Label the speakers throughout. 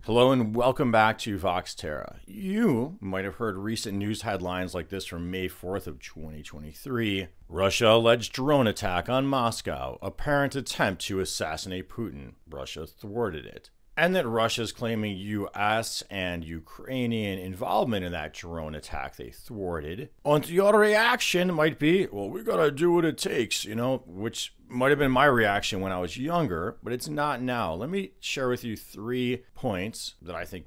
Speaker 1: Hello and welcome back to Vox Terra. You might have heard recent news headlines like this from May 4th of 2023. Russia alleged drone attack on Moscow, apparent attempt to assassinate Putin. Russia thwarted it. And that Russia's claiming U.S. and Ukrainian involvement in that drone attack they thwarted. And your reaction might be, well, we gotta do what it takes, which might have been my reaction when I was younger, but it's not now. Let me share with you 3 points that I think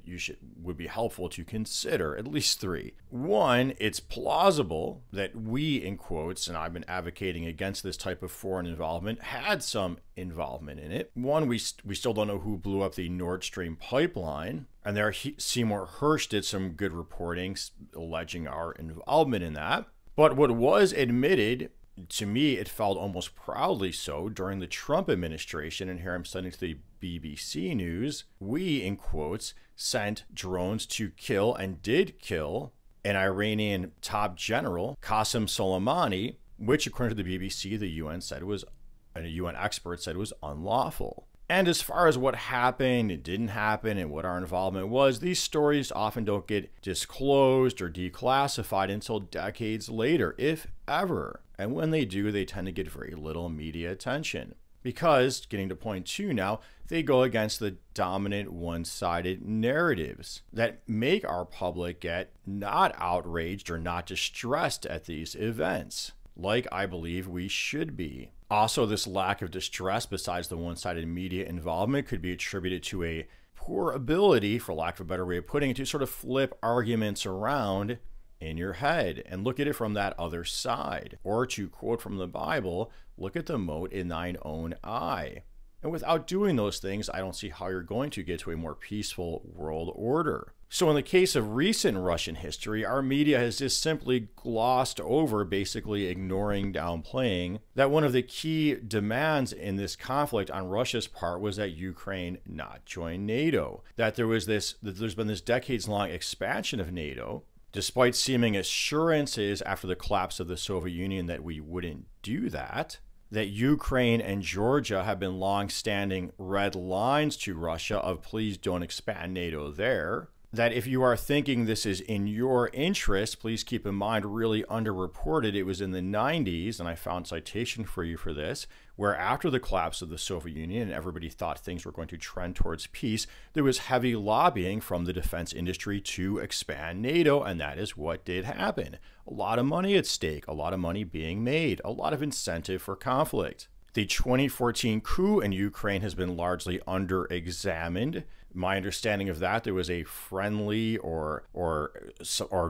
Speaker 1: would be helpful to consider, at least 3. 1, it's plausible that we, in quotes, and I've been advocating against this type of foreign involvement, had some involvement in it. 1, we still don't know who blew up the Nord Stream pipeline, and there Seymour Hersh did some good reporting alleging our involvement in that. But what was admitted, to me, it felt almost proudly so during the Trump administration, and here I'm citing to the BBC News, we, in quotes, sent drones to kill and did kill an Iranian top general, Qasem Soleimani, which, according to the BBC, the UN expert said was unlawful. And as far as what happened, it didn't happen, and what our involvement was, these stories often don't get disclosed or declassified until decades later, if ever. And when they do, they tend to get very little media attention. Because, getting to point 2 now, they go against the dominant one-sided narratives that make our public get not outraged or not distressed at these events, like I believe we should be. Also, this lack of distress, besides the one-sided media involvement, could be attributed to a poor ability, for lack of a better way of putting it, to sort of flip arguments around in your head and look at it from that other side. Or to quote from the Bible, look at the mote in thine own eye. And without doing those things, I don't see how you're going to get to a more peaceful world order. So in the case of recent Russian history, our media has just simply glossed over, basically ignoring, downplaying, that one of the key demands in this conflict on Russia's part was that Ukraine not join NATO. That there's been this decades-long expansion of NATO, despite seeming assurances after the collapse of the Soviet Union that we wouldn't do that Ukraine and Georgia have been long-standing red lines to Russia of please don't expand NATO there. That if you are thinking this is in your interest, please keep in mind, really underreported, it was in the 90s, and I found citation for you for this, where after the collapse of the Soviet Union and everybody thought things were going to trend towards peace, there was heavy lobbying from the defense industry to expand NATO, and that is what did happen. A lot of money at stake, a lot of money being made, a lot of incentive for conflict. The 2014 coup in Ukraine has been largely under-examined. My understanding of that, there was a friendly or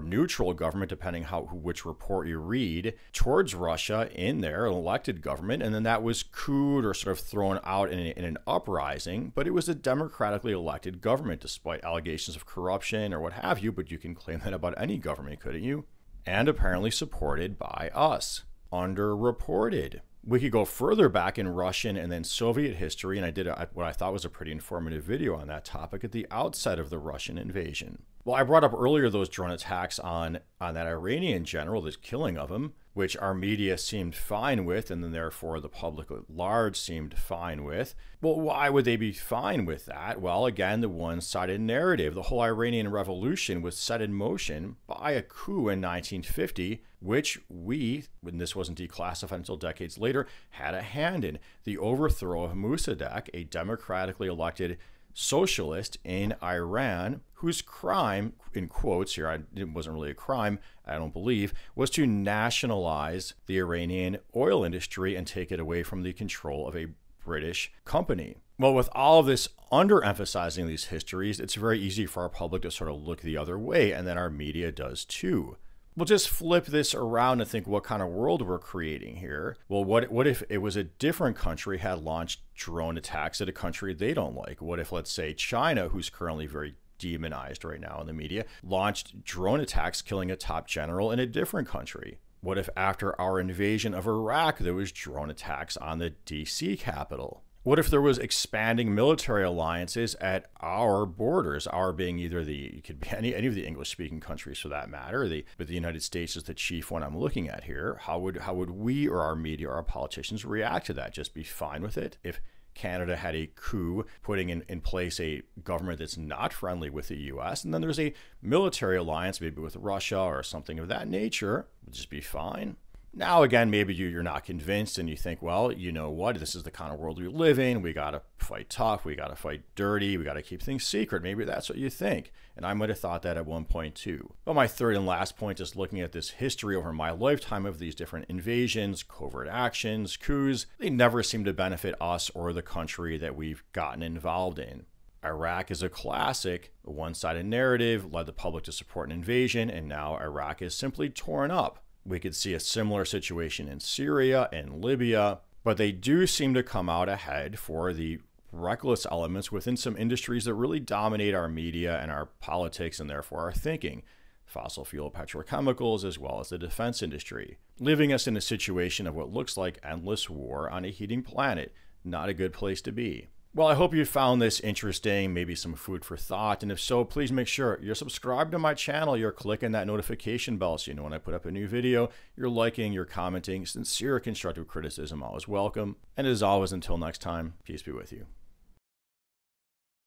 Speaker 1: neutral government, depending which report you read, towards Russia in there, an elected government, and then that was couped or sort of thrown out in an uprising. But it was a democratically elected government, despite allegations of corruption or what have you. But you can claim that about any government, couldn't you? And apparently supported by us. Underreported. We could go further back in Russian and then Soviet history, and I did what I thought was a pretty informative video on that topic at the outset of the Russian invasion. Well, I brought up earlier those drone attacks on that Iranian general, this killing of him, which our media seemed fine with, and then therefore the public at large seemed fine with. Well, why would they be fine with that? Well, again, the one-sided narrative. The whole Iranian revolution was set in motion by a coup in 1950, which we, when this wasn't declassified until decades later, had a hand in. The overthrow of Mossadegh, a democratically elected socialist in Iran, whose crime, in quotes here, it wasn't really a crime, I don't believe, was to nationalize the Iranian oil industry and take it away from the control of a British company. Well, with all of this underemphasizing these histories, it's very easy for our public to sort of look the other way, and then our media does too. We'll just flip this around and think what kind of world we're creating here. Well, what if it was a different country had launched drone attacks at a country they don't like? What if, let's say, China, who's currently very demonized right now in the media, launched drone attacks killing a top general in a different country? What if after our invasion of Iraq, there was drone attacks on the DC Capitol? What if there was expanding military alliances at our borders, our being either it could be any of the English-speaking countries for that matter, but the United States is the chief one I'm looking at here. How would we or our media or our politicians react to that? Just be fine with it? If Canada had a coup putting in place a government that's not friendly with the US. And then there's a military alliance, maybe with Russia or something of that nature. Would just be fine. Now, again, maybe you're not convinced and you think, well, you know what? This is the kind of world we live in. We got to fight tough. We got to fight dirty. We got to keep things secret. Maybe that's what you think. And I might have thought that at one point too. But my third and last point is looking at this history over my lifetime of these different invasions, covert actions, coups. They never seem to benefit us or the country that we've gotten involved in. Iraq is a classic. A one-sided narrative led the public to support an invasion, and now Iraq is simply torn up. We could see a similar situation in Syria and Libya, but they do seem to come out ahead for the reckless elements within some industries that really dominate our media and our politics and therefore our thinking. Fossil fuel petrochemicals as well as the defense industry, leaving us in a situation of what looks like endless war on a heating planet. Not a good place to be. Well, I hope you found this interesting, maybe some food for thought, and if so, please make sure you're subscribed to my channel, you're clicking that notification bell so you know when I put up a new video, you're liking, you're commenting. Sincere constructive criticism always welcome. And as always, until next time, peace be with you.